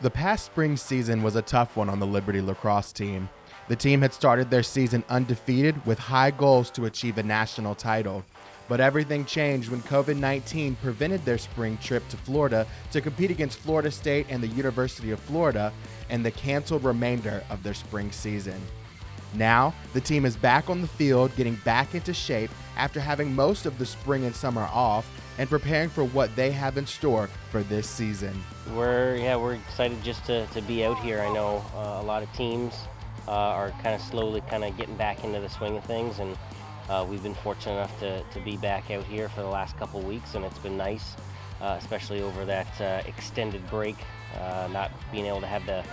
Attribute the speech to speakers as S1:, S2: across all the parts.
S1: The past spring season was a tough one on the Liberty Lacrosse team. The team had started their season undefeated with high goals to achieve a national title. But everything changed when COVID-19 prevented their spring trip to Florida to compete against Florida State and the University of Florida and the canceled remainder of their spring season. Now, the team is back on the field, getting back into shape after having most of the spring and summer off and preparing for what they have in store for this season.
S2: We're excited just to be out here. I know a lot of teams are kind of slowly getting back into the swing of things, and we've been fortunate enough to be back out here for the last couple weeks, and it's been nice, especially over that extended break, not being able to have the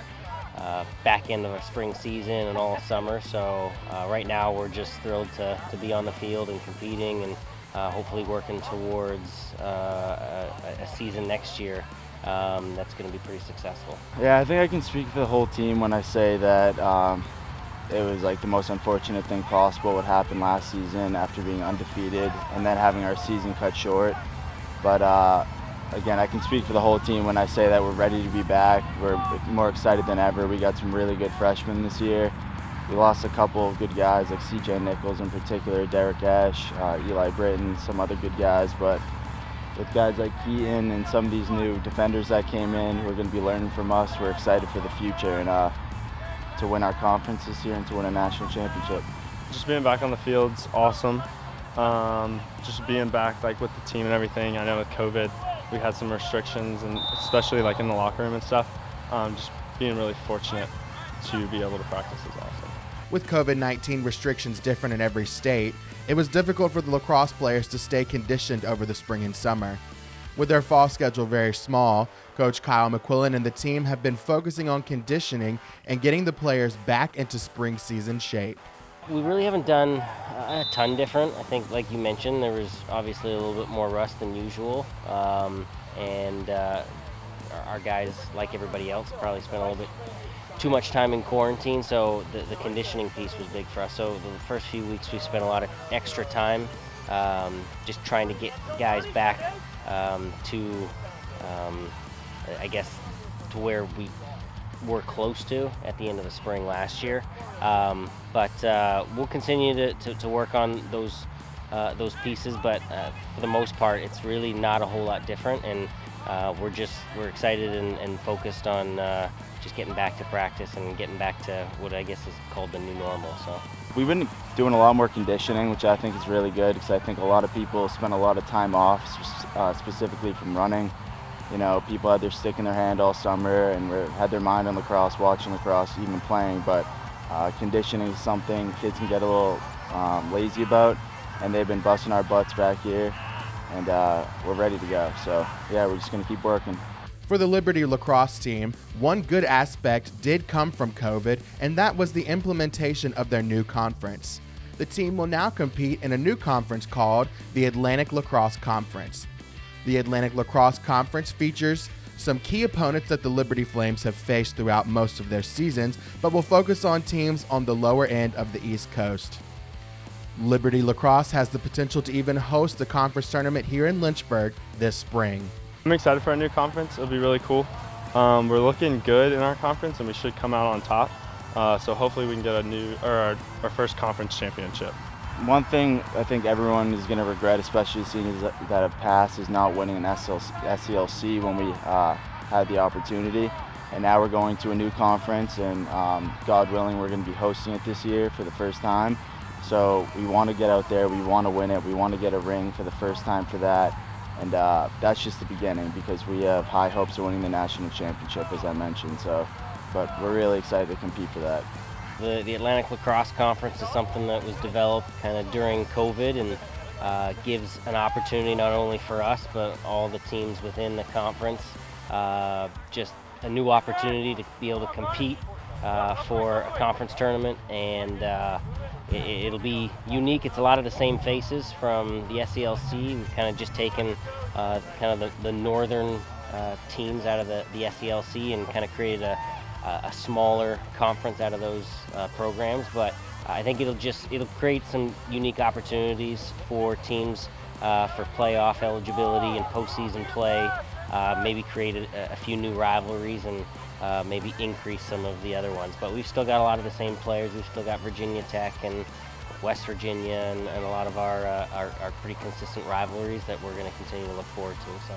S2: back end of a spring season and all summer. So right now we're just thrilled to be on the field and competing, and hopefully working towards a season next year that's going to be pretty successful.
S3: Yeah, I think I can speak for the whole team when I say that it was like the most unfortunate thing possible what happened last season after being undefeated and then having our season cut short. But again, I can speak for the whole team when I say that we're ready to be back. We're more excited than ever. We got some really good freshmen this year. We lost a couple of good guys like CJ Nichols in particular, Derek Ash, Eli Britton, some other good guys. But with guys like Keaton and some of these new defenders that came in who are going to be learning from us, we're excited for the future and to win our conference this year and to win a national championship.
S4: Just being back on the field's awesome. Just being back with the team and everything. I know with COVID, we had some restrictions, and especially in the locker room and stuff. Just being really fortunate to be able to practice is awesome.
S1: With COVID-19 restrictions different in every state, it was difficult for the lacrosse players to stay conditioned over the spring and summer. With their fall schedule very small, Coach Kyle McQuillan and the team have been focusing on conditioning and getting the players back into spring season shape.
S2: We really haven't done a ton different. I think, like you mentioned, there was obviously a little bit more rust than usual, and our guys, like everybody else, probably spent a little bit too much time in quarantine, so the conditioning piece was big for us. So the first few weeks we spent a lot of extra time just trying to get guys back to, I guess, to where we were close to at the end of the spring last year. But we'll continue to work on those pieces, but for the most part, it's really not a whole lot different, and we're excited and focused on just getting back to practice and getting back to what I guess is called the new normal. So
S3: we've been doing a lot more conditioning, which I think is really good because I think a lot of people spend a lot of time off, specifically from running. You know, people had their stick in their hand all summer and had their mind on lacrosse, watching lacrosse, even playing. But conditioning is something kids can get a little lazy about, and they've been busting our butts back here, and we're ready to go. So yeah, we're just going to keep working.
S1: For the Liberty Lacrosse team, one good aspect did come from COVID, and that was the implementation of their new conference. The team will now compete in a new conference called the Atlantic Lacrosse Conference. The Atlantic Lacrosse Conference features some key opponents that the Liberty Flames have faced throughout most of their seasons, but will focus on teams on the lower end of the East Coast. Liberty Lacrosse has the potential to even host the conference tournament here in Lynchburg this spring.
S4: I'm excited for our new conference. It'll be really cool. We're looking good in our conference, and we should come out on top. So hopefully we can get our first conference championship.
S3: One thing I think everyone is going to regret, especially seeing that have passed, is not winning an SCLC when we had the opportunity. And now we're going to a new conference, and God willing, we're going to be hosting it this year for the first time. So we want to get out there, we want to win it, we want to get a ring for the first time for that. And that's just the beginning because we have high hopes of winning the national championship, as I mentioned. But we're really excited to compete for that.
S2: The Atlantic Lacrosse Conference is something that was developed kind of during COVID and gives an opportunity not only for us but all the teams within the conference, just a new opportunity to be able to compete for a conference tournament, and it'll be unique. It's a lot of the same faces from the SELC. We've kind of just taken the northern teams out of the SELC and kind of created a smaller conference out of those programs. But I think it'll create some unique opportunities for teams for playoff eligibility and postseason play. maybe create a few new rivalries and maybe increase some of the other ones. But we've still got a lot of the same players. We've still got Virginia Tech and West Virginia and a lot of our pretty consistent rivalries that we're going to continue to look forward to. So.